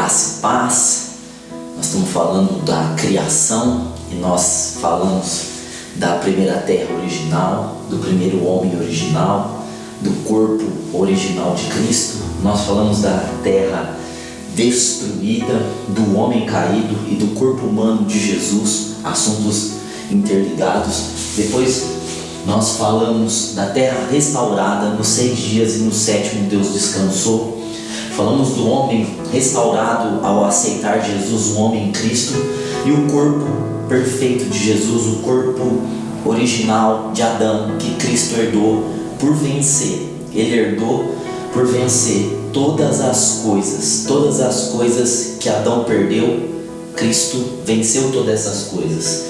Graça e paz. Nós estamos falando da criação e nós falamos da primeira terra original, do primeiro homem original, do corpo original de Cristo. Nós falamos da terra destruída, do homem caído e do corpo humano de Jesus, assuntos interligados. Depois nós falamos da terra restaurada nos 6 dias e no 7º Deus descansou. Falamos do homem restaurado ao aceitar Jesus, o homem em Cristo, e o corpo perfeito de Jesus, o corpo original de Adão, que Cristo herdou por vencer. Ele herdou por vencer todas as coisas que Adão perdeu. Cristo venceu todas essas coisas.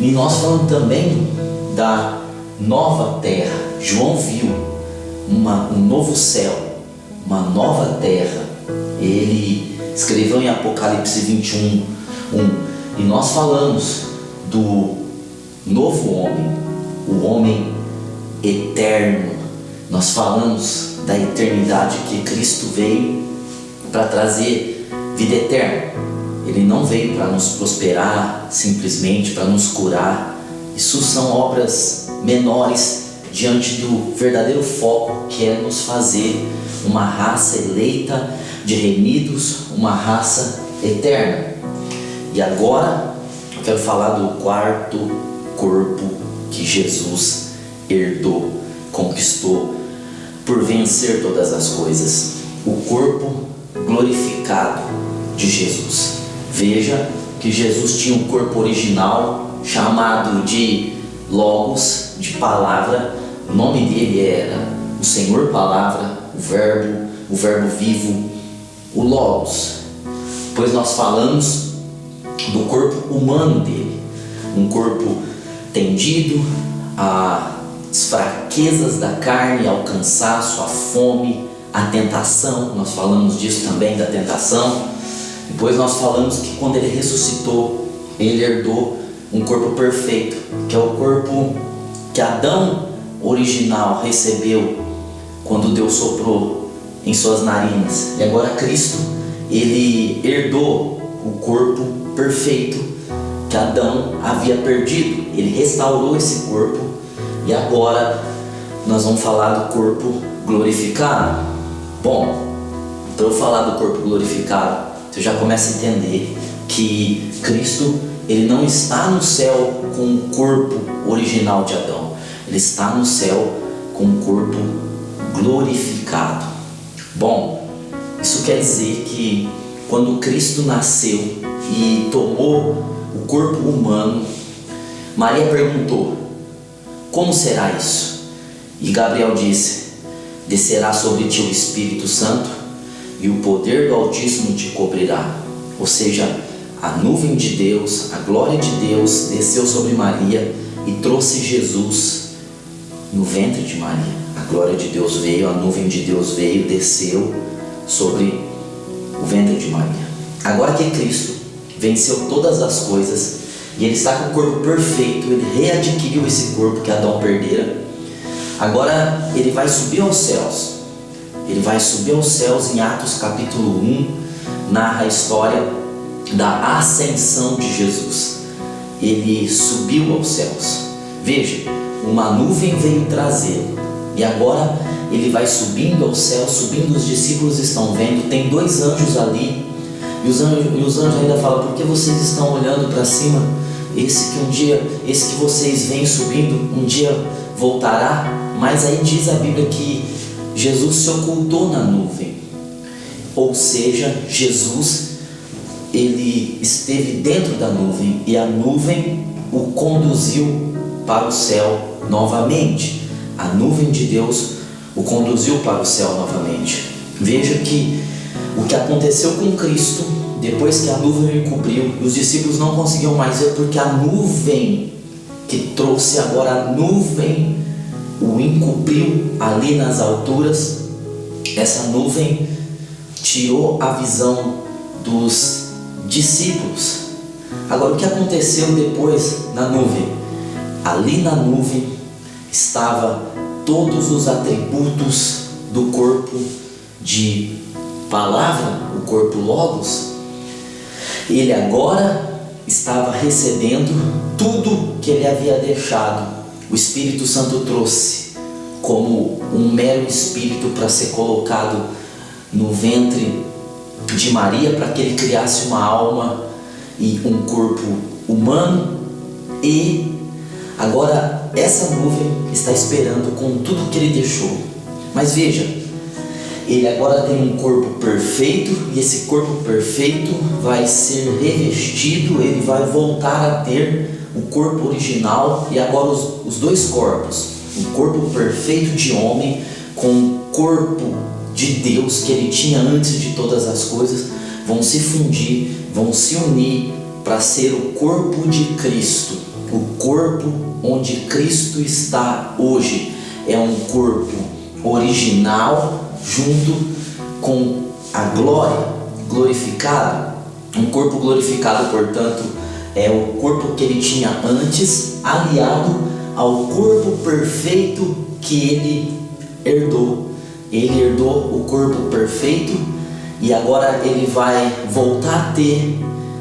E nós falamos também da nova terra. João viu um novo céu, uma nova terra. Ele escreveu em Apocalipse 21:1. E nós falamos do novo homem, o homem eterno. Nós falamos da eternidade, que Cristo veio para trazer vida eterna. Ele não veio para nos prosperar, simplesmente para nos curar. Isso são obras menores diante do verdadeiro foco, que é nos fazer uma raça eleita de remidos, uma raça eterna. E agora eu quero falar do quarto corpo que Jesus herdou, conquistou por vencer todas as coisas: o corpo glorificado de Jesus. Veja que Jesus tinha um corpo original chamado de Logos, de palavra. O nome dele era o Senhor Palavra, o Verbo vivo, o Logos. Pois nós falamos do corpo humano dele, um corpo tendido às fraquezas da carne, ao cansaço, à fome, à tentação. Nós falamos disso também, da tentação. Depois nós falamos que quando ele ressuscitou, ele herdou um corpo perfeito, que é o corpo que Adão original recebeu quando Deus soprou em suas narinas. E agora Cristo, ele herdou o corpo perfeito que Adão havia perdido. Ele restaurou esse corpo. E agora nós vamos falar do corpo glorificado. Bom, para eu falar do corpo glorificado, você já começa a entender que Cristo, ele não está no céu com o corpo original de Adão. Ele está no céu com o corpo glorificado. Bom, isso quer dizer que quando Cristo nasceu e tomou o corpo humano, Maria perguntou: como será isso? E Gabriel disse: descerá sobre ti o Espírito Santo e o poder do Altíssimo te cobrirá. Ou seja, a nuvem de Deus, a glória de Deus desceu sobre Maria e trouxe Jesus no ventre de Maria. A glória de Deus veio, a nuvem de Deus veio, desceu sobre o ventre de Maria. Agora que Cristo venceu todas as coisas e ele está com o corpo perfeito, ele readquiriu esse corpo que Adão perdera. Agora ele vai subir aos céus. Ele vai subir aos céus. Em Atos capítulo 1 narra a história da ascensão de Jesus. Ele subiu aos céus. Veja, uma nuvem veio trazê-lo, e agora ele vai subindo aos céus, subindo. Os discípulos estão vendo, tem 2 anjos ali, e os anjos ainda falam: por que vocês estão olhando para cima? Esse que vocês veem subindo, um dia voltará. Mas aí diz a Bíblia que Jesus se ocultou na nuvem, ou seja, Jesus, ele esteve dentro da nuvem, e a nuvem o conduziu para o céu novamente. A nuvem de Deus o conduziu para o céu novamente. Veja que o que aconteceu com Cristo, depois que a nuvem o encobriu, os discípulos não conseguiam mais ver, porque a nuvem que trouxe agora, a nuvem o encobriu ali nas alturas. Essa nuvem tirou a visão dos discípulos. Agora, o que aconteceu depois na nuvem? Ali na nuvem estava todos os atributos do corpo de palavra, o corpo Logos. Ele agora estava recebendo tudo que ele havia deixado. O Espírito Santo trouxe como um mero espírito para ser colocado no ventre de Maria, para que ele criasse uma alma e um corpo humano. E agora essa nuvem está esperando com tudo que ele deixou. Mas veja, ele agora tem um corpo perfeito, e esse corpo perfeito vai ser revestido, ele vai voltar a ter o corpo original, e agora os dois corpos, o corpo perfeito de homem com o corpo de Deus que ele tinha antes de todas as coisas, vão se fundir, vão se unir para ser o corpo de Cristo. O corpo onde Cristo está hoje é um corpo original junto com a glória, glorificado. Um corpo glorificado, portanto, é o corpo que ele tinha antes, aliado ao corpo perfeito que ele herdou. Ele herdou o corpo perfeito e agora ele vai voltar a ter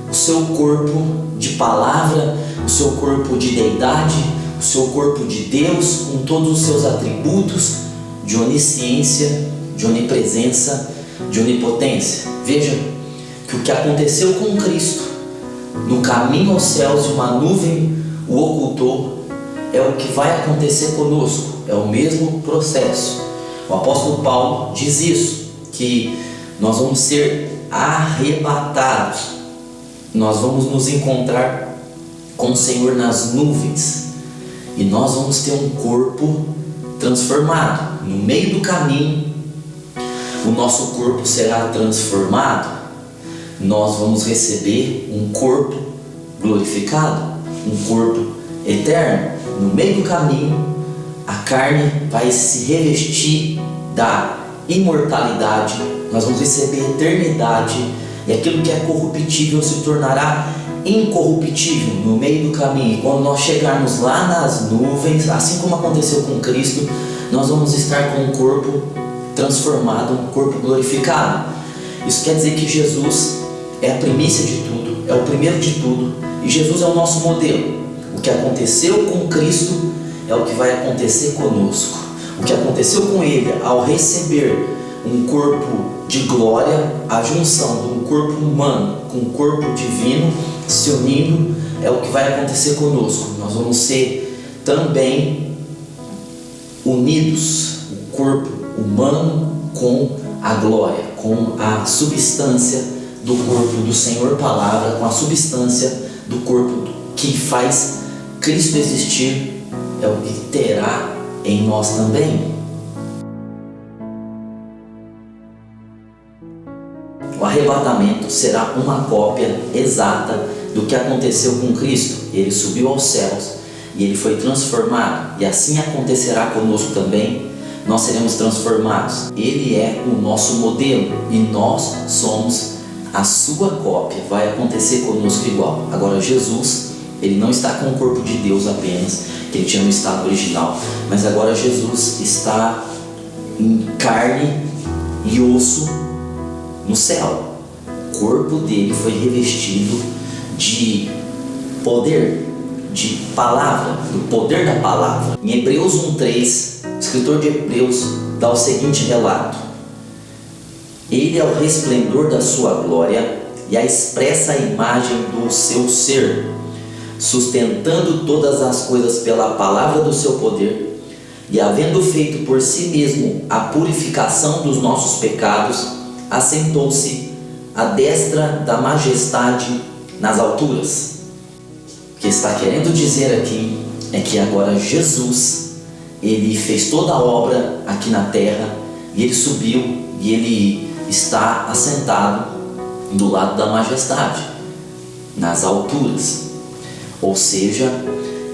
o seu corpo de palavra, o seu corpo de deidade, o seu corpo de Deus, com todos os seus atributos de onisciência, de onipresença, de onipotência. Veja que o que aconteceu com Cristo no caminho aos céus, e uma nuvem o ocultou, é o que vai acontecer conosco, é o mesmo processo. O apóstolo Paulo diz isso, que nós vamos ser arrebatados, nós vamos nos encontrar com o Senhor nas nuvens, e nós vamos ter um corpo transformado. No meio do caminho, o nosso corpo será transformado, nós vamos receber um corpo glorificado, um corpo eterno. No meio do caminho, a carne vai se revestir da imortalidade, nós vamos receber eternidade, e aquilo que é corruptível se tornará incorruptível no meio do caminho. E quando nós chegarmos lá nas nuvens, assim como aconteceu com Cristo, nós vamos estar com um corpo transformado, um corpo glorificado. Isso quer dizer que Jesus é a primícia de tudo, é o primeiro de tudo, e Jesus é o nosso modelo. O que aconteceu com Cristo é o que vai acontecer conosco. O que aconteceu com ele ao receber um corpo de glória, a junção de um corpo humano com um corpo divino se unindo, é o que vai acontecer conosco. Nós vamos ser também unidos, o corpo humano com a glória, com a substância do corpo do Senhor Palavra, com a substância do corpo que faz Cristo existir, é o que terá em nós também. O arrebatamento será uma cópia exata do que aconteceu com Cristo. Ele subiu aos céus e ele foi transformado, e assim acontecerá conosco também. Nós seremos transformados. Ele é o nosso modelo e nós somos a sua cópia. Vai acontecer conosco igual. Agora Jesus, ele não está com o corpo de Deus apenas, que ele tinha no estado original, mas agora Jesus está em carne e osso no céu. O corpo dele foi revestido de poder, de palavra, do poder da palavra. Em Hebreus 1:3, o escritor de Hebreus dá o seguinte relato: ele é o resplendor da sua glória e a expressa imagem do seu ser, sustentando todas as coisas pela palavra do seu poder, e havendo feito por si mesmo a purificação dos nossos pecados, assentou-se à destra da majestade nas alturas. O que está querendo dizer aqui é que agora Jesus, ele fez toda a obra aqui na terra, e ele subiu e ele está assentado do lado da majestade, nas alturas. Ou seja,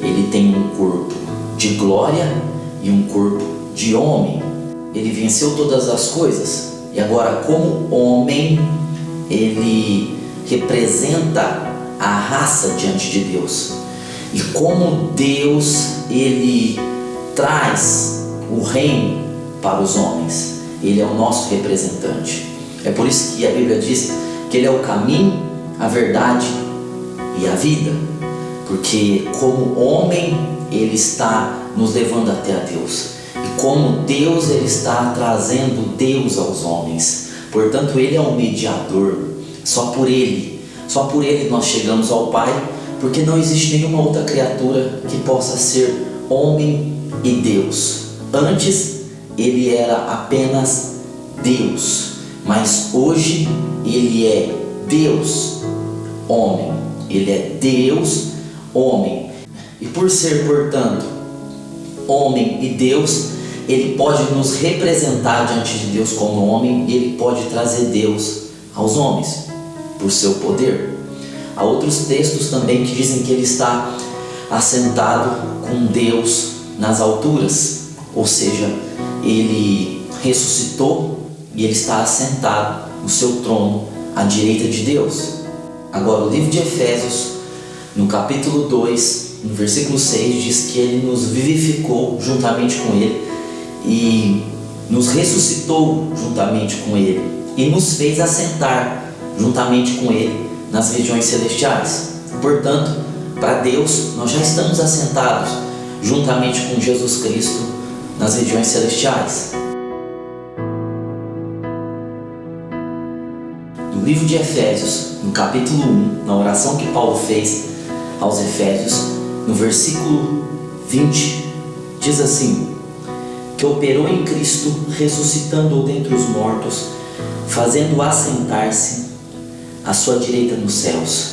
ele tem um corpo de glória e um corpo de homem. Ele venceu todas as coisas, e agora, como homem, ele representa a raça diante de Deus. E como Deus, ele traz o reino para os homens. Ele é o nosso representante. É por isso que a Bíblia diz que ele é o caminho, a verdade e a vida, porque como homem ele está nos levando até a Deus, e como Deus ele está trazendo Deus aos homens. Portanto, ele é um mediador. Só por ele nós chegamos ao Pai, porque não existe nenhuma outra criatura que possa ser homem e Deus. Antes ele era apenas Deus, mas hoje ele é Deus homem. Ele é Deus homem. E por ser, portanto, homem e Deus, ele pode nos representar diante de Deus como homem, e ele pode trazer Deus aos homens por seu poder. Há outros textos também que dizem que ele está assentado com Deus nas alturas, ou seja, ele ressuscitou e ele está assentado no seu trono à direita de Deus. Agora, o livro de Efésios, no capítulo 2, no versículo 6, diz que ele nos vivificou juntamente com ele e nos ressuscitou juntamente com ele e nos fez assentar juntamente com ele nas regiões celestiais. Portanto, para Deus, nós já estamos assentados juntamente com Jesus Cristo nas regiões celestiais. No livro de Efésios, no capítulo 1, na oração que Paulo fez aos Efésios, no versículo 20, diz assim: que operou em Cristo, ressuscitando-o dentre os mortos, fazendo-o assentar-se à sua direita nos céus,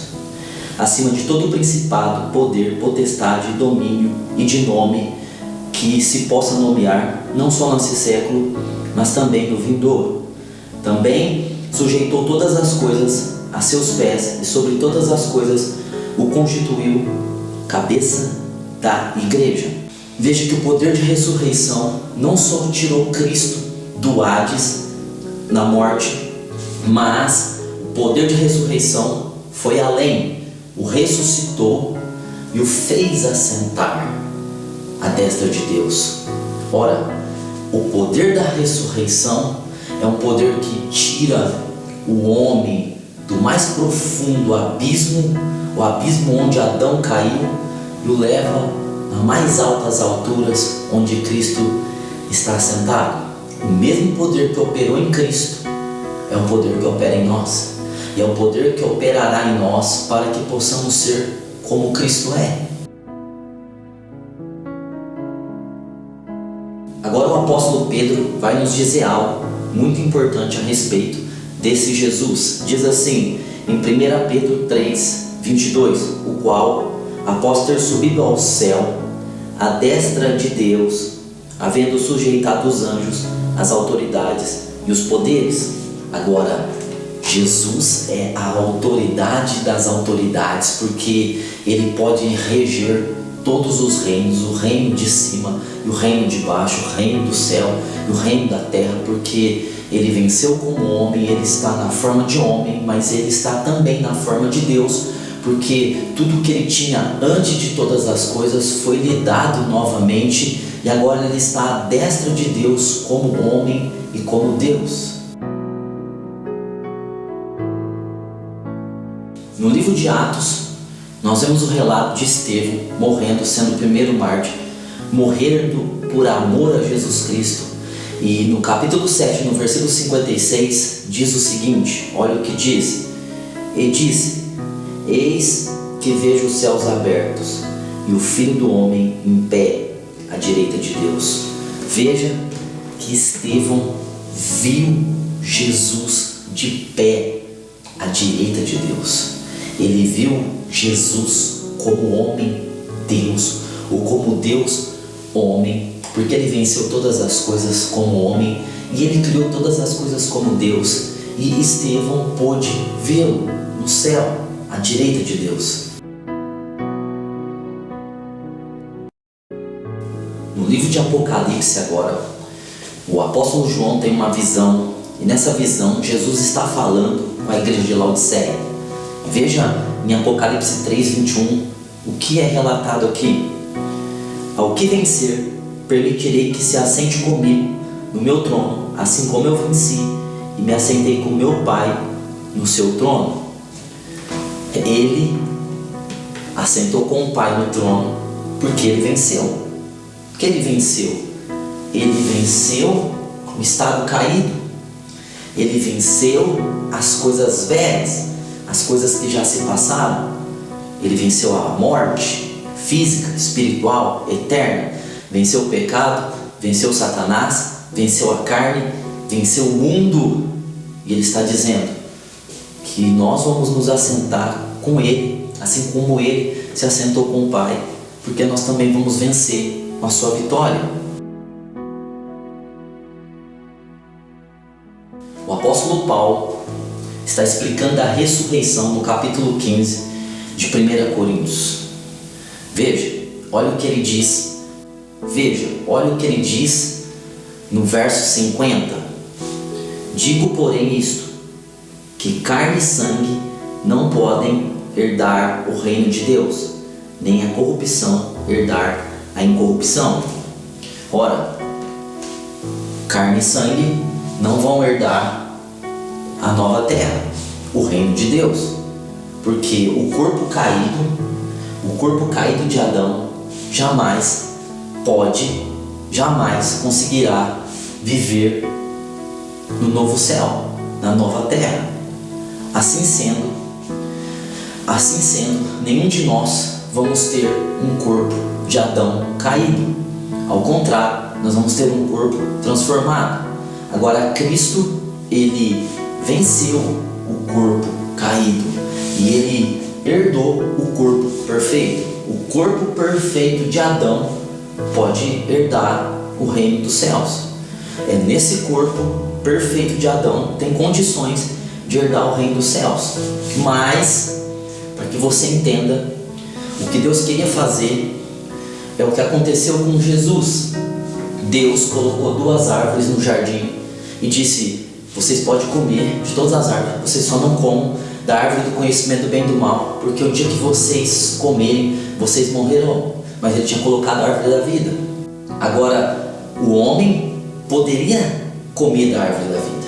acima de todo principado, poder, potestade, domínio e de nome que se possa nomear, não só nesse século, mas também no vindouro. Também sujeitou todas as coisas a seus pés, e sobre todas as coisas o constituiu cabeça da igreja. Veja que o poder de ressurreição não só tirou Cristo do Hades, na morte, mas o poder de ressurreição foi além. O ressuscitou e o fez assentar à destra de Deus. Ora, o poder da ressurreição é um poder que tira o homem do mais profundo abismo, o abismo onde Adão caiu, e o leva a mais altas alturas onde Cristo está assentado. O mesmo poder que operou em Cristo é um poder que opera em nós, e é um poder que operará em nós para que possamos ser como Cristo é. Agora o apóstolo Pedro vai nos dizer algo muito importante a respeito desse Jesus. Diz assim em 1 Pedro 3, 22, o qual, após ter subido ao céu, à destra de Deus, havendo sujeitado os anjos, as autoridades e os poderes. Agora, Jesus é a autoridade das autoridades, porque ele pode reger todos os reinos, o reino de cima e o reino de baixo, o reino do céu e o reino da terra, porque ele venceu como homem, ele está na forma de homem, mas ele está também na forma de Deus, porque tudo que ele tinha antes de todas as coisas foi lhe dado novamente, e agora ele está à destra de Deus como homem e como Deus. No livro de Atos, nós vemos o relato de Estevão morrendo, sendo o primeiro mártir, morrendo por amor a Jesus Cristo. E no capítulo 7, no versículo 56, diz o seguinte, olha o que diz: e disse: eis que vejo os céus abertos e o Filho do Homem em pé à direita de Deus. Veja que Estevão viu Jesus de pé à direita de Deus. Ele viu Jesus como homem Deus, ou como Deus homem, porque ele venceu todas as coisas como homem e ele criou todas as coisas como Deus, e Estevão pôde vê-lo no céu à direita de Deus. No livro de Apocalipse agora, o apóstolo João tem uma visão, e nessa visão Jesus está falando com a igreja de Laodiceia. Veja em Apocalipse 3, 21, o que é relatado aqui. Ao que vencer, permitirei que se assente comigo no meu trono, assim como eu venci e me assentei com meu Pai no seu trono. ele assentou com o Pai no trono, porque ele venceu. O que ele venceu? Ele venceu o estado caído. Ele venceu as coisas velhas, as coisas que já se passaram. Ele venceu a morte física, espiritual, eterna. Venceu o pecado, venceu Satanás, venceu a carne, venceu o mundo. E ele está dizendo que nós vamos nos assentar com ele, assim como ele se assentou com o Pai, porque nós também vamos vencer com a sua vitória. O apóstolo Paulo está explicando a ressurreição no capítulo 15 de 1 Coríntios. Veja, olha o que ele diz. Veja, olha o que ele diz no verso 50. Digo, porém, isto, que carne e sangue não podem herdar o reino de Deus, nem a corrupção herdar a incorrupção. Ora, carne e sangue não vão herdar a nova terra, o reino de Deus, porque o corpo caído de Adão jamais conseguirá viver no novo céu, na nova terra. Assim sendo, nenhum de nós vamos ter um corpo de Adão caído. Ao contrário, nós vamos ter um corpo transformado. Agora, Cristo, ele venceu o corpo caído e ele herdou o corpo perfeito. O corpo perfeito de Adão pode herdar o reino dos céus. É nesse corpo perfeito de Adão tem condições de herdar o reino dos céus. Mas, para que você entenda, o que Deus queria fazer é o que aconteceu com Jesus. Deus colocou 2 árvores no jardim e disse: vocês podem comer de todas as árvores, vocês só não comam da árvore do conhecimento do bem e do mal, porque o dia que vocês comerem, vocês morrerão. Mas ele tinha colocado a árvore da vida. Agora, o homem poderia comer da árvore da vida,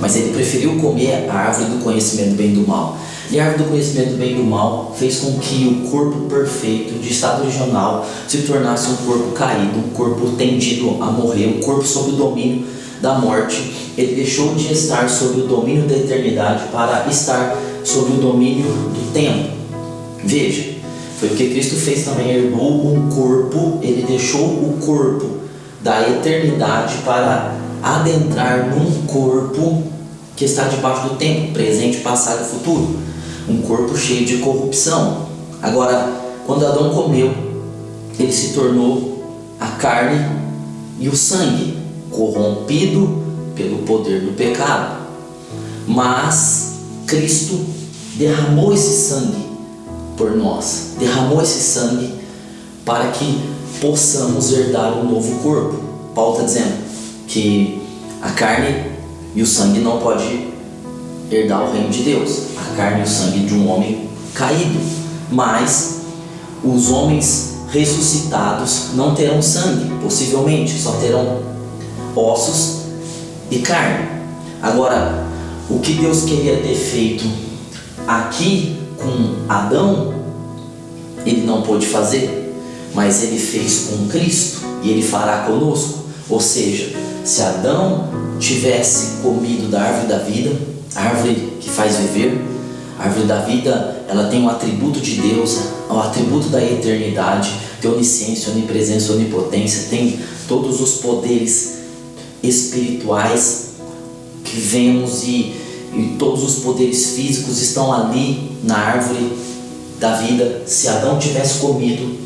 mas ele preferiu comer a árvore do conhecimento do bem e do mal. E a árvore do conhecimento do bem e do mal fez com que o corpo perfeito de estado original se tornasse um corpo caído, um corpo tendido a morrer, um corpo sob o domínio da morte. Ele deixou de estar sob o domínio da eternidade para estar sob o domínio do tempo. Veja, foi o que Cristo fez também, herdou um corpo, ele deixou o corpo da eternidade para adentrar num corpo que está debaixo do tempo, presente, passado e futuro, um corpo cheio de corrupção. Agora, quando Adão comeu, ele se tornou a carne e o sangue, corrompido pelo poder do pecado. Mas Cristo derramou esse sangue por nós, derramou esse sangue para que possamos herdar um novo corpo. Paulo está dizendo que a carne e o sangue não podem herdar o reino de Deus, a carne e o sangue de um homem caído, mas os homens ressuscitados não terão sangue, possivelmente, só terão ossos e carne. Agora, o que Deus queria ter feito aqui com Adão, ele não pôde fazer, mas ele fez com Cristo e ele fará conosco. Ou seja, se Adão tivesse comido da árvore da vida, a árvore que faz viver, a árvore da vida, ela tem um atributo de Deus, o atributo da eternidade, tem onisciência, onipresença, onipotência, tem todos os poderes espirituais que vemos e todos os poderes físicos estão ali na árvore da vida. Se Adão tivesse comido,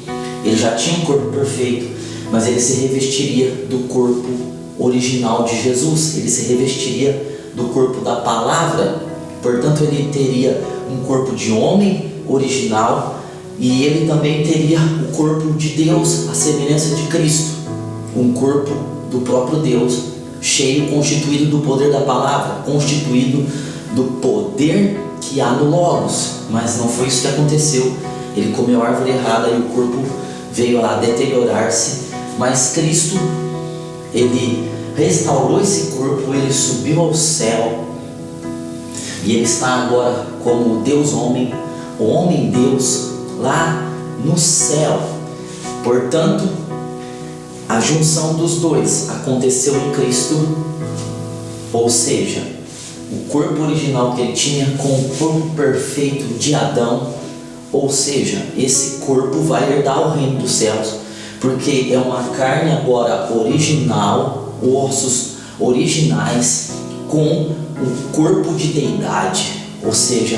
ele já tinha um corpo perfeito, mas ele se revestiria do corpo original de Jesus, ele se revestiria do corpo da palavra, portanto ele teria um corpo de homem original e ele também teria o corpo de Deus, a semelhança de Cristo, um corpo do próprio Deus, cheio, constituído do poder da palavra, constituído do poder que há no Logos. Mas não foi isso que aconteceu. Ele comeu a árvore errada e o corpo veio a deteriorar-se. Mas Cristo, ele restaurou esse corpo, ele subiu ao céu e ele está agora como Deus homem o homem Deus lá no céu. Portanto, a junção dos dois aconteceu em Cristo, ou seja, o corpo original que ele tinha com o corpo perfeito de Adão, ou seja, esse corpo vai herdar o reino dos céus, porque é uma carne agora original, ossos originais, com o corpo de deidade, ou seja,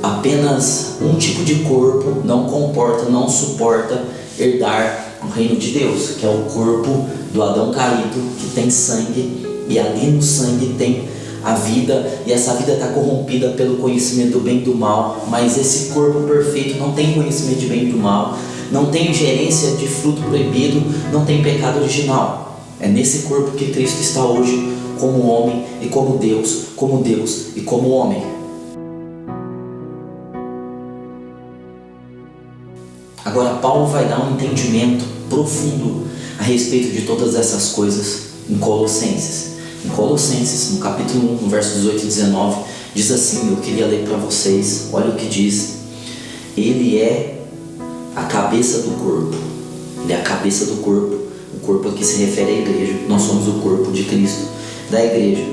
apenas um tipo de corpo não suporta herdar o reino de Deus, que é o corpo do Adão caído, que tem sangue, e ali no sangue tem a vida, e essa vida está corrompida pelo conhecimento do bem e do mal, mas esse corpo perfeito não tem conhecimento de bem e do mal, não tem gerência de fruto proibido, não tem pecado original. É nesse corpo que Cristo está hoje, como homem e como Deus e como homem. Agora Paulo vai dar um entendimento profundo a respeito de todas essas coisas em Colossenses. Em Colossenses, no capítulo 1, no verso 18 e 19, diz assim, eu queria ler para vocês, olha o que diz. Ele é a cabeça do corpo. Ele é a cabeça do corpo. O corpo aqui se refere à igreja. Nós somos o corpo de Cristo, da igreja.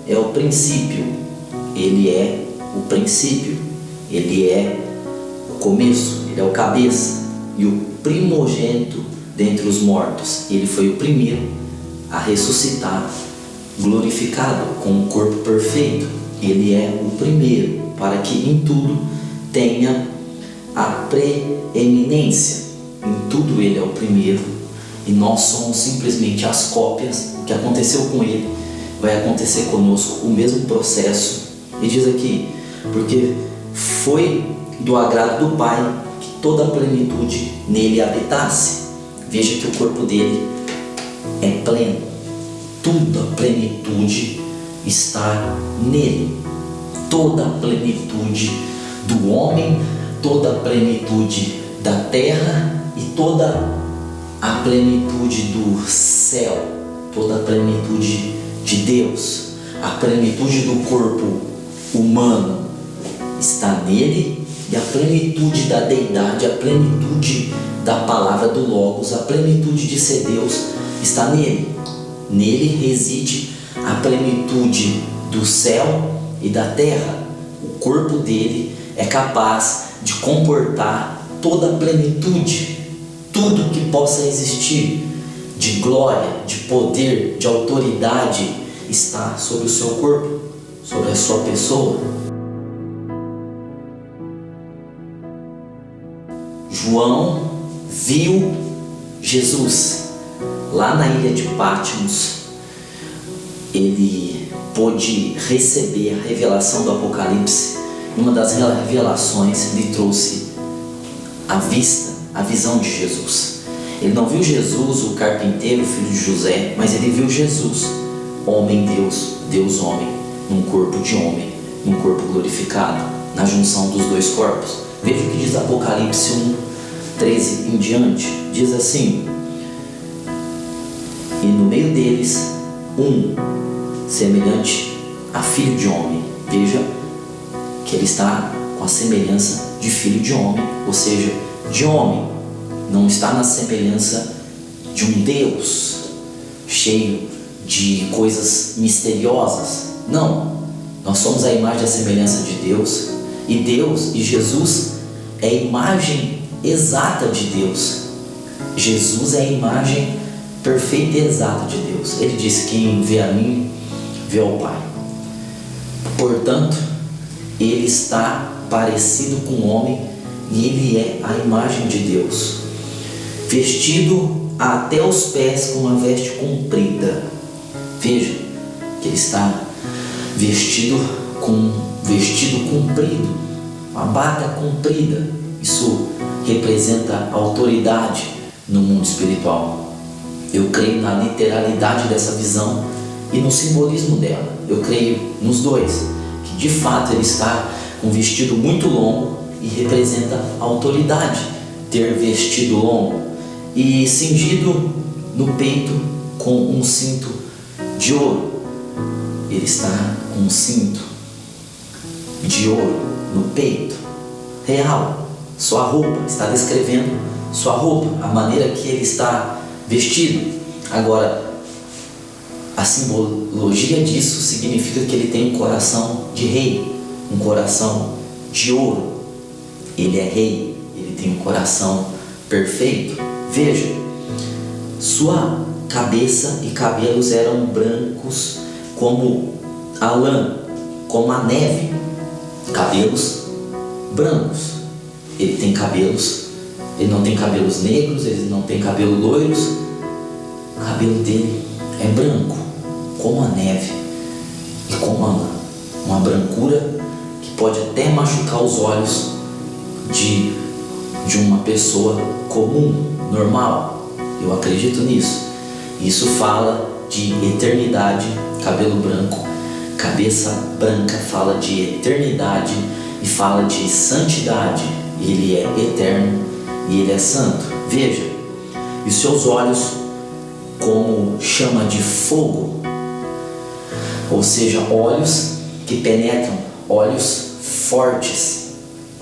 É o princípio. Ele é o princípio. Ele é o começo. Ele é o cabeça. E o primogênito dentre os mortos. Ele foi o primeiro a ressuscitar, glorificado, com um corpo perfeito. Ele é o primeiro, para que em tudo tenha a preeminência. Em tudo ele é o primeiro, e nós somos simplesmente as cópias. O que aconteceu com ele vai acontecer conosco, o mesmo processo. E diz aqui, porque foi do agrado do Pai que toda a plenitude nele habitasse. Veja que o corpo dele é pleno, toda a plenitude está nele, toda a plenitude do homem, toda a plenitude da terra e toda a plenitude do céu, toda a plenitude de Deus, a plenitude do corpo humano está nele, e a plenitude da deidade, a plenitude da palavra do Logos, a plenitude de ser Deus está nele. Nele reside a plenitude do céu e da terra. O corpo dele é capaz de comportar toda a plenitude, tudo que possa existir de glória, de poder, de autoridade está sobre o seu corpo, sobre a sua pessoa. João viu Jesus lá na ilha de Patmos. Ele pôde receber a revelação do Apocalipse. Uma das revelações lhe trouxe à vista a visão de Jesus. Ele não viu Jesus, o carpinteiro, filho de José, mas ele viu Jesus, homem Deus, Deus homem, num corpo de homem, num corpo glorificado, na junção dos dois corpos. Veja o que diz Apocalipse 1, 13 em diante. Diz assim: e no meio deles um semelhante a filho de homem. Veja que ele está com a semelhança de filho de homem, ou seja, de homem. Não está na semelhança de um Deus cheio de coisas misteriosas. Não, nós somos a imagem e a semelhança de Deus, e Deus e Jesus é a imagem exata de Deus. Jesus é a imagem perfeita e exata de Deus. Ele disse: quem vê a mim, vê ao Pai. Portanto, ele está parecido com o homem, e ele é a imagem de Deus, vestido até os pés com uma veste comprida. Veja que ele está vestido com um vestido comprido, uma bata comprida. Isso representa autoridade no mundo espiritual. Eu creio na literalidade dessa visão e no simbolismo dela. Eu creio nos dois, que de fato ele está com um vestido muito longo e representa autoridade, ter vestido longo, e cingido no peito com um cinto de ouro. Ele está com um cinto de ouro no peito. real, sua roupa, está descrevendo sua roupa, a maneira que ele está vestido. Agora, a simbologia disso significa que ele tem um coração de rei, um coração de ouro. Ele é rei, ele tem um coração perfeito. Veja, sua cabeça e cabelos eram brancos como a lã, como a neve. Cabelos brancos. Ele tem cabelos, ele não tem cabelos negros, ele não tem cabelo loiros. O cabelo dele é branco, como a neve e como a lã. Uma brancura que pode até machucar os olhos de uma pessoa comum, normal. Eu acredito nisso. Isso fala de eternidade. Cabelo branco, cabeça branca fala de eternidade e fala de santidade. Ele é eterno e ele é santo. Veja, e os seus olhos como chama de fogo, ou seja, olhos que penetram, olhos fortes,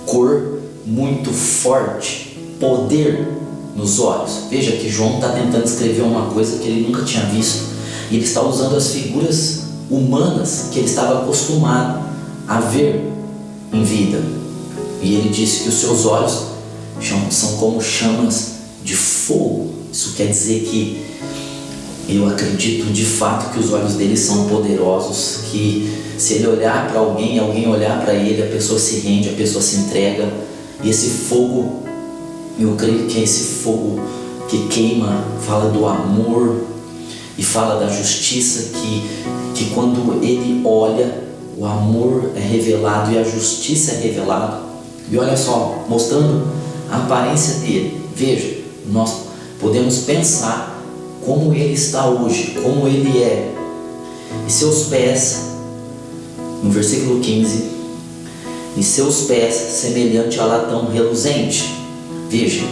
cor muito forte, poder nos olhos. Veja que João está tentando escrever uma coisa que ele nunca tinha visto, e ele está usando as figuras humanas que ele estava acostumado a ver em vida. E ele disse que os seus olhos são como chamas de fogo. Isso quer dizer que eu acredito de fato que os olhos dele são poderosos, que se ele olhar para alguém, alguém olhar para ele, a pessoa se rende, a pessoa se entrega. E esse fogo, eu creio que é esse fogo que queima, fala do amor e fala da justiça, que quando ele olha, o amor é revelado e a justiça é revelada. E olha só, mostrando a aparência dele. Veja, nós podemos pensar como ele está hoje, como ele é. E seus pés, no versículo 15, e seus pés semelhante a latão reluzente. Veja,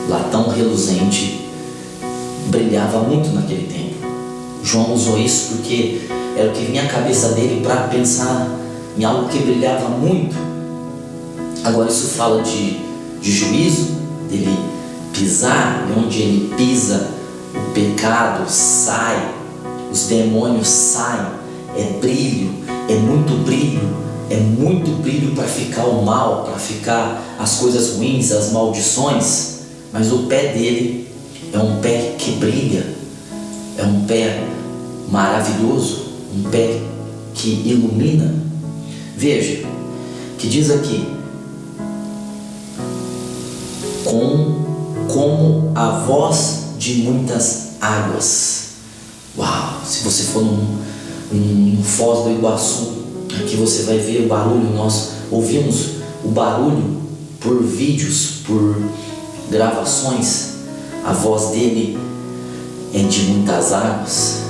latão reluzente brilhava muito naquele tempo. João usou isso porque era o que vinha à cabeça dele para pensar em algo que brilhava muito. Agora isso fala de juízo, dele pisar, e onde ele pisa, o pecado sai, os demônios saem. É brilho, é muito brilho para ficar o mal, para ficar as coisas ruins, as maldições. Mas o pé dele é um pé que brilha, é um pé maravilhoso, um pé que ilumina. Veja, que diz aqui, como a voz de muitas águas. Uau! Se você for num Foz do Iguaçu, aqui você vai ver o barulho. Nós ouvimos o barulho por vídeos, por gravações. A voz dele é de muitas águas,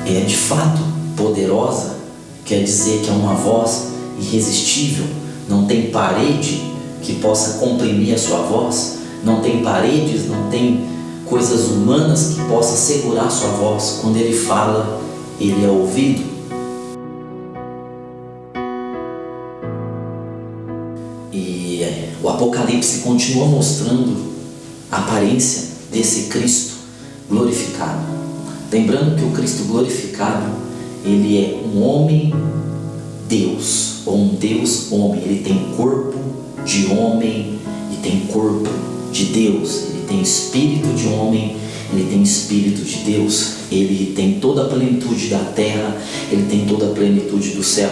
é de fato poderosa, quer dizer que é uma voz irresistível, não tem parede que possa comprimir a sua voz, não tem paredes, não tem coisas humanas que possa segurar a sua voz. Quando ele fala, ele é ouvido. E o Apocalipse continua mostrando a aparência desse Cristo glorificado. Lembrando que o Cristo glorificado, ele é um homem Deus, ou um Deus homem. Ele tem corpo de homem e tem corpo de Deus. Ele tem espírito de homem, ele tem espírito de Deus. Ele tem toda a plenitude da terra, ele tem toda a plenitude do céu.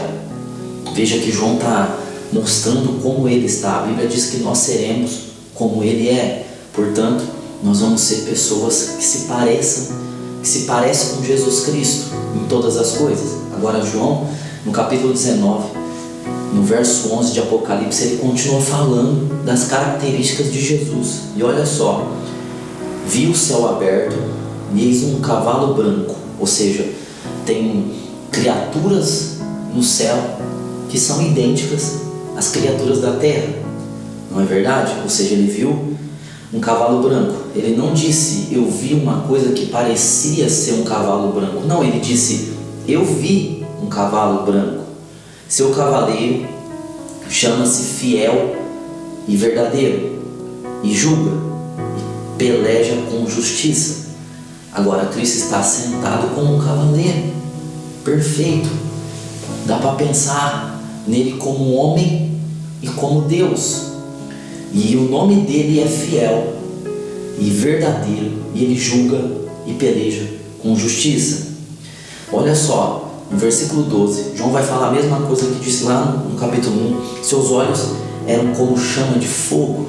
Veja que João está mostrando como ele está. A Bíblia diz que nós seremos como ele é. Portanto, nós vamos ser pessoas que se parecem com Jesus Cristo em todas as coisas. Agora João, no capítulo 19, no verso 11 de Apocalipse, ele continua falando das características de Jesus. E olha só, vi o céu aberto e eis um cavalo branco. Ou seja, tem criaturas no céu que são idênticas às criaturas da terra, não é verdade? Ou seja, ele viu um cavalo branco. Ele não disse, eu vi uma coisa que parecia ser um cavalo branco. Não, ele disse, eu vi um cavalo branco. Seu cavaleiro chama-se Fiel e verdadeiro, e julga, e peleja com justiça. Agora Cristo está sentado como um cavaleiro, perfeito. Dá para pensar nele como homem e como Deus. E o nome dele é fiel e verdadeiro, e ele julga e peleja com justiça. Olha só, no versículo 12, João vai falar a mesma coisa que disse lá no capítulo 1. Seus olhos eram como chama de fogo,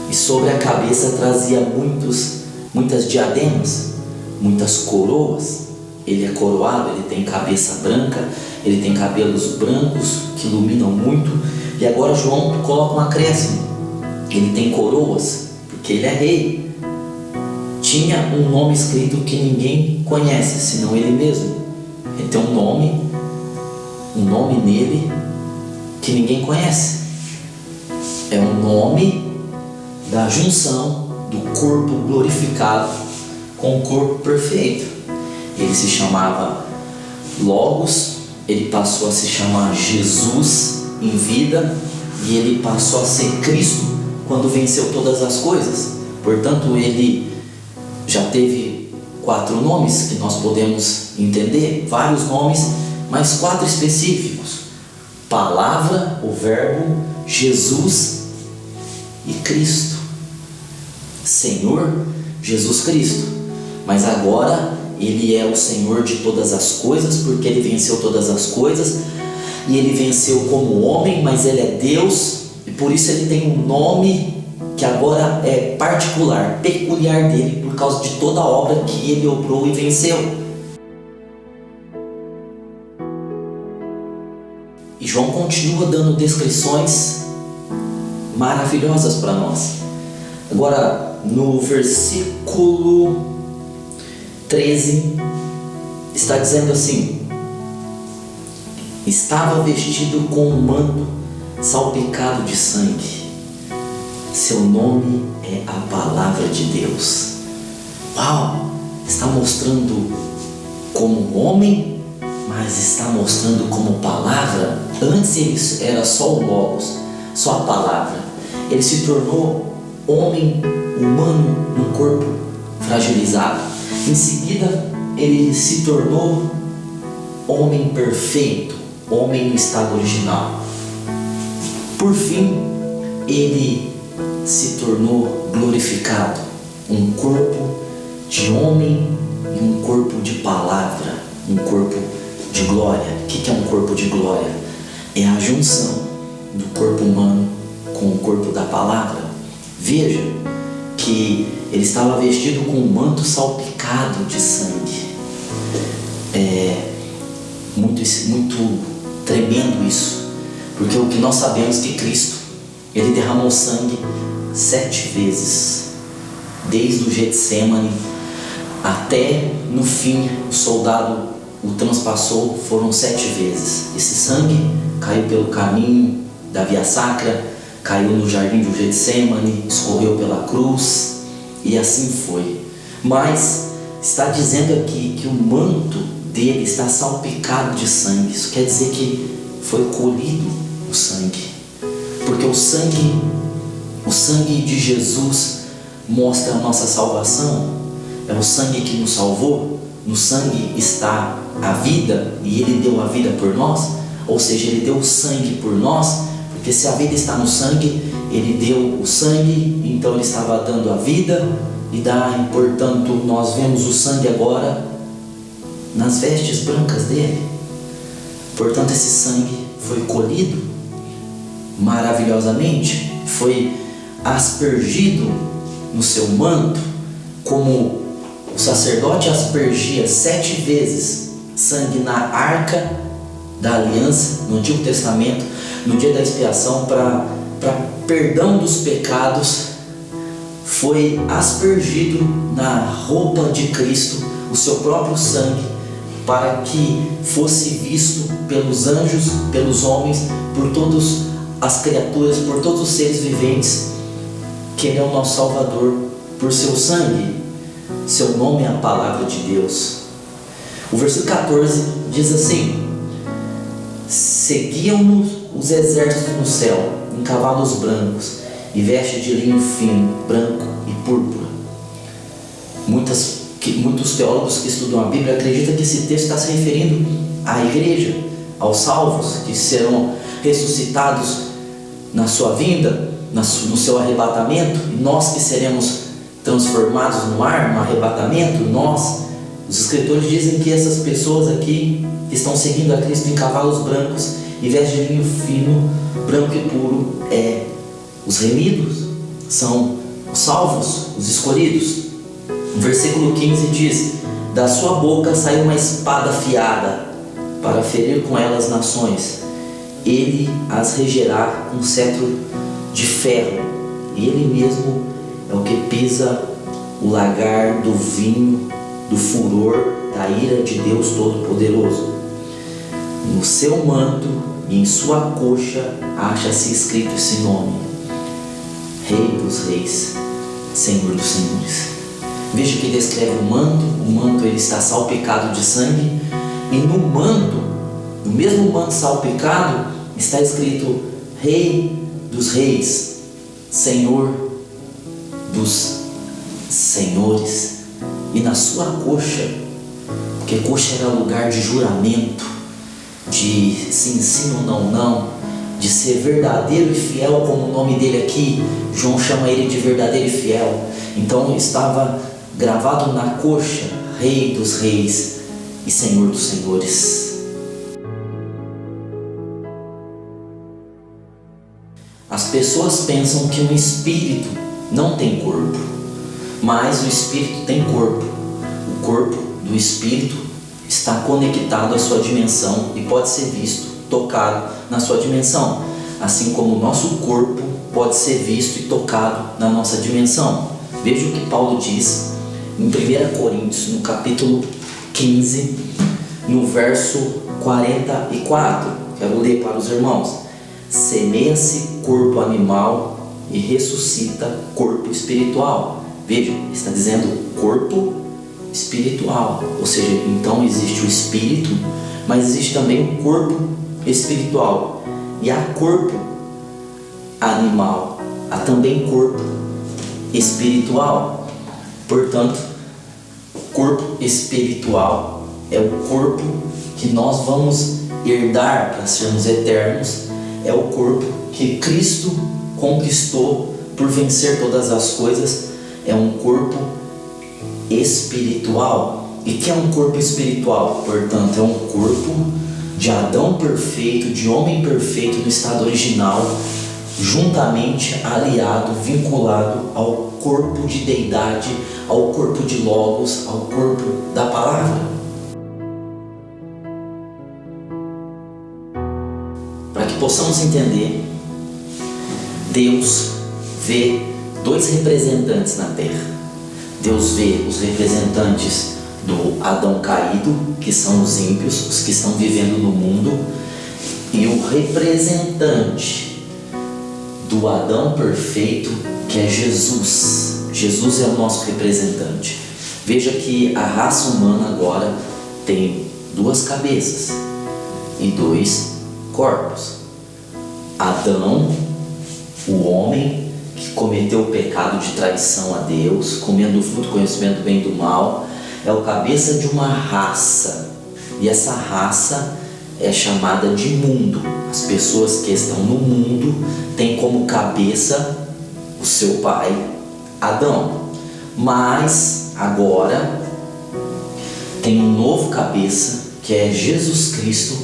e sobre a cabeça trazia muitas diademas, muitas coroas. Ele é coroado, ele tem cabeça branca, ele tem cabelos brancos que iluminam muito. E agora João coloca um acréscimo: ele tem coroas, porque ele é rei. Tinha um nome escrito que ninguém conhece, senão ele mesmo. Ele tem um nome nele que ninguém conhece. É o nome da junção do corpo glorificado com o corpo perfeito. Ele se chamava Logos, ele passou a se chamar Jesus em vida, e ele passou a ser Cristo quando venceu todas as coisas. Portanto, ele já teve 4 nomes que nós podemos entender, vários nomes, mas 4 específicos: Palavra, o Verbo, Jesus e Cristo. Senhor Jesus Cristo. Mas agora ele é o Senhor de todas as coisas, porque ele venceu todas as coisas, e ele venceu como homem, mas ele é Deus, e por isso ele tem um nome que agora é particular, peculiar dele, por causa de toda a obra que ele obrou e venceu. E João continua dando descrições maravilhosas para nós. Agora, no versículo 13, está dizendo assim: estava vestido com um manto salpicado de sangue. Seu nome é a Palavra de Deus. Uau! Está mostrando como homem, mas está mostrando como palavra. Antes ele era só o Logos, só a palavra. Ele se tornou homem humano num corpo fragilizado. Em seguida, ele se tornou homem perfeito, homem no estado original. Por fim, ele se tornou glorificado, um corpo de homem e um corpo de palavra, um corpo de glória. O que é um corpo de glória? É a junção do corpo humano com o corpo da palavra. Veja que ele estava vestido com um manto salpicado de sangue. É muito tremendo isso, porque o que nós sabemos é que Cristo, ele derramou sangue 7 vezes, desde o Getsemane até no fim o soldado o transpassou, foram 7 vezes. Esse sangue caiu pelo caminho da Via Sacra, caiu no jardim do Getsemane, escorreu pela cruz, e assim foi. Mas está dizendo aqui que o manto dele está salpicado de sangue. Isso quer dizer que foi colhido o sangue, porque o sangue de Jesus mostra a nossa salvação. É o sangue que nos salvou. No sangue está a vida, e ele deu a vida por nós. Ou seja, ele deu o sangue por nós, porque se a vida está no sangue, ele deu o sangue, então ele estava dando a vida, e portanto nós vemos o sangue agora nas vestes brancas dele. Portanto, esse sangue foi colhido maravilhosamente, foi aspergido no seu manto, como o sacerdote aspergia 7 vezes sangue na arca da aliança no Antigo Testamento, no dia da expiação, para perdão dos pecados. Foi aspergido na roupa de Cristo o seu próprio sangue, para que fosse visto pelos anjos, pelos homens, por todas as criaturas, por todos os seres viventes, que ele é o nosso Salvador por seu sangue. Seu nome é a Palavra de Deus. O versículo 14 diz assim: seguiam-no os exércitos no céu, em cavalos brancos e veste de linho fino, branco e púrpura. Muitos teólogos que estudam a Bíblia acreditam que esse texto está se referindo à igreja, aos salvos que serão ressuscitados na sua vinda, no seu arrebatamento, e nós que seremos transformados no ar, no arrebatamento. Os escritores dizem que essas pessoas aqui que estão seguindo a Cristo em cavalos brancos e vestem de linho fino, branco e puro, os remidos, são os salvos, os escolhidos. O versículo 15 diz: da sua boca saiu uma espada afiada para ferir com ela as nações. Ele as regerá com cetro de ferro, e ele mesmo é o que pisa o lagar do vinho do furor da ira de Deus Todo-Poderoso. No seu manto e em sua coxa acha-se escrito esse nome: Rei dos Reis, Senhor dos Senhores. Veja que descreve o manto ele está salpicado de sangue, e no mesmo manto salpicado está escrito Rei dos Reis, Senhor dos Senhores. E na sua coxa, porque coxa era lugar de juramento, de sim, sim ou não, não, de ser verdadeiro e fiel, como o nome dele aqui, João chama ele de verdadeiro e fiel. Então estava gravado na coxa, Rei dos Reis e Senhor dos Senhores. As pessoas pensam que um espírito não tem corpo, mas o espírito tem corpo. O corpo do espírito está conectado à sua dimensão e pode ser visto, tocado na sua dimensão, assim como o nosso corpo pode ser visto e tocado na nossa dimensão. Veja o que Paulo diz em 1 Coríntios, no capítulo 15, no verso 44. Quero ler para os irmãos: semeia-se corpo animal e ressuscita corpo espiritual. Veja, está dizendo corpo espiritual, ou seja, então existe o espírito, mas existe também o corpo espiritual. E há corpo animal, há também corpo espiritual. Portanto, corpo espiritual é o corpo que nós vamos herdar para sermos eternos, é o corpo que Cristo conquistou por vencer todas as coisas, é um corpo espiritual. E que é um corpo espiritual? Portanto, é um corpo de Adão perfeito, de homem perfeito no estado original, juntamente aliado, vinculado ao corpo de deidade, ao corpo de Logos, ao corpo da palavra. Para que possamos entender, Deus vê dois representantes na terra. Deus vê os representantes do Adão caído, que são os ímpios, os que estão vivendo no mundo, e o representante do Adão perfeito, que é Jesus. Jesus é o nosso representante. Veja que a raça humana agora tem duas cabeças e dois corpos. Adão, o homem que cometeu o pecado de traição a Deus, comendo o fruto do conhecimento do bem e do mal, é o cabeça de uma raça, e essa raça é chamada de mundo. As pessoas que estão no mundo têm como cabeça o seu pai, Adão. Mas agora tem um novo cabeça, que é Jesus Cristo.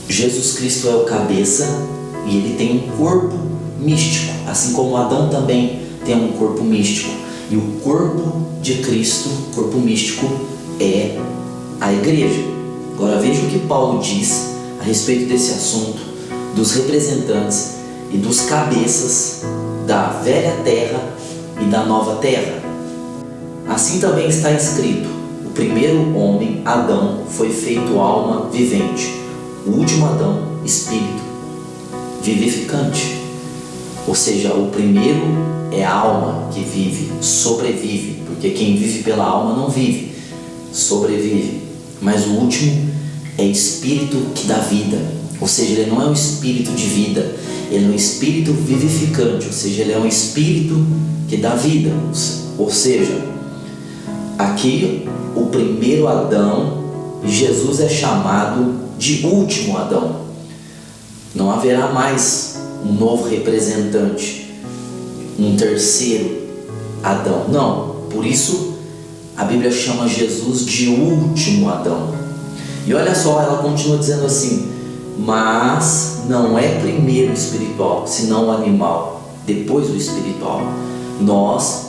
Jesus Cristo é o cabeça e ele tem um corpo místico, assim como Adão também tem um corpo místico. E o corpo de Cristo, o corpo místico, é a igreja. Agora veja o que Paulo diz a respeito desse assunto, dos representantes e dos cabeças da velha terra e da nova terra. Assim também está escrito: o primeiro homem, Adão, foi feito alma vivente, o último Adão, espírito vivificante. Ou seja, o primeiro é a alma que vive, sobrevive, porque quem vive pela alma não vive, sobrevive. Mas o último é espírito que dá vida, ou seja, ele não é um espírito de vida, Ele é um espírito vivificante, ou seja, ele é um espírito que dá vida. Ou seja, aqui o primeiro Adão, Jesus é chamado de último Adão. Não haverá mais um novo representante, um terceiro Adão. Não, por isso a Bíblia chama Jesus de último Adão. E olha só, ela continua dizendo assim: mas não é primeiro o espiritual, senão o animal, depois o espiritual. Nós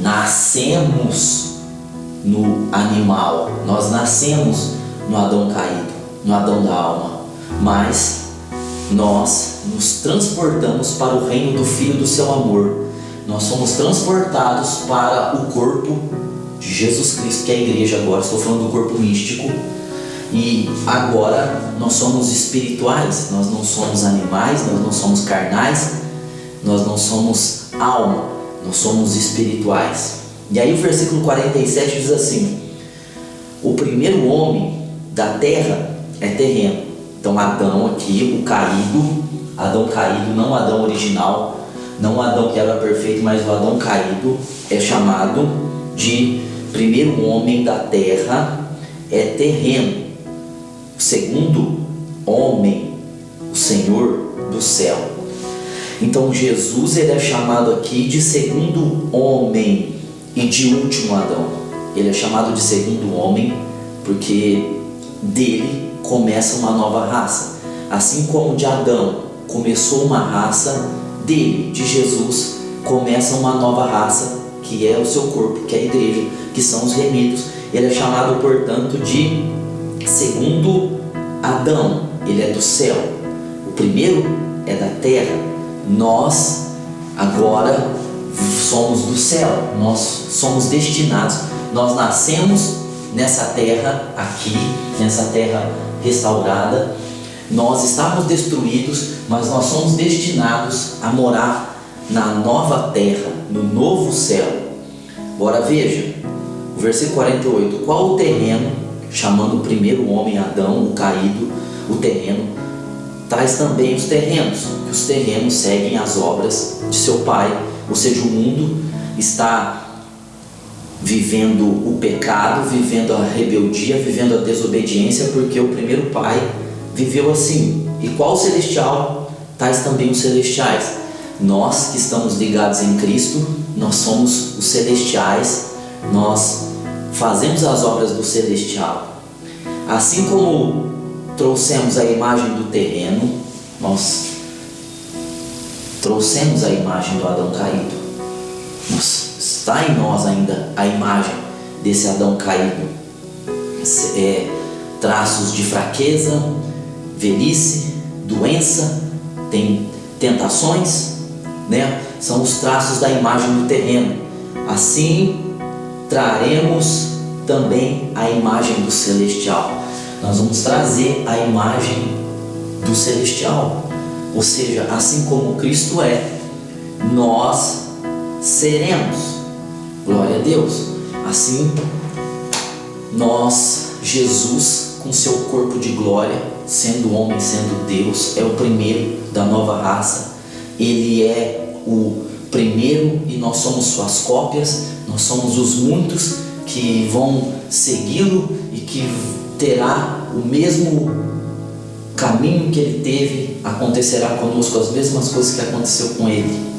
nascemos no animal, nós nascemos no Adão caído, no Adão da alma, mas nós nos transportamos para o reino do Filho do seu amor. Nós somos transportados para o corpo de Jesus Cristo, que é a igreja agora. Estou falando do corpo místico. E agora nós somos espirituais, nós não somos animais, nós não somos carnais, nós não somos alma, nós somos espirituais. E aí o versículo 47 diz assim: o primeiro homem da terra é terreno. Então Adão aqui, o caído, Adão caído, não Adão original, não o Adão que era perfeito, mas o Adão caído, é chamado de primeiro homem da terra, é terreno. O segundo homem, o Senhor do céu. Então Jesus, ele é chamado aqui de segundo homem e de último Adão. Ele é chamado de segundo homem porque dele começa uma nova raça. Assim como de Adão começou uma raça, dele, de Jesus, começa uma nova raça, que é o seu corpo, que é a igreja, que são os remidos. Ele é chamado, portanto, de segundo Adão. Ele é do céu. O primeiro é da terra. Nós agora somos do céu. Nós somos destinados. Nós nascemos nessa terra aqui, nessa terra restaurada. Nós estávamos destruídos, mas nós somos destinados a morar na nova terra, no novo céu. Agora veja, o versículo 48. Qual o terreno, chamando o primeiro homem Adão, o caído, o terreno, traz também os terrenos, que os terrenos seguem as obras de seu pai. Ou seja, o mundo está vivendo o pecado, vivendo a rebeldia, vivendo a desobediência, porque o primeiro pai viveu assim. E qual o celestial? Tais também os celestiais. Nós que estamos ligados em Cristo, nós somos os celestiais, nós fazemos as obras do celestial. Assim como trouxemos a imagem do terreno, nós trouxemos a imagem do Adão caído. Está em nós ainda a imagem desse Adão caído. Traços de fraqueza, velhice, doença, tem tentações, né? São os traços da imagem do terreno. Assim traremos também a imagem do celestial. Nós vamos trazer a imagem do celestial. Ou seja, assim como Cristo é, nós seremos. Glória a Deus. Assim, nós, Jesus, com seu corpo de glória, sendo homem, sendo Deus, é o primeiro da nova raça. Ele é o primeiro e nós somos suas cópias. Nós somos os muitos que vão segui-lo e que terá o mesmo caminho que ele teve. Acontecerá conosco as mesmas coisas que aconteceu com ele.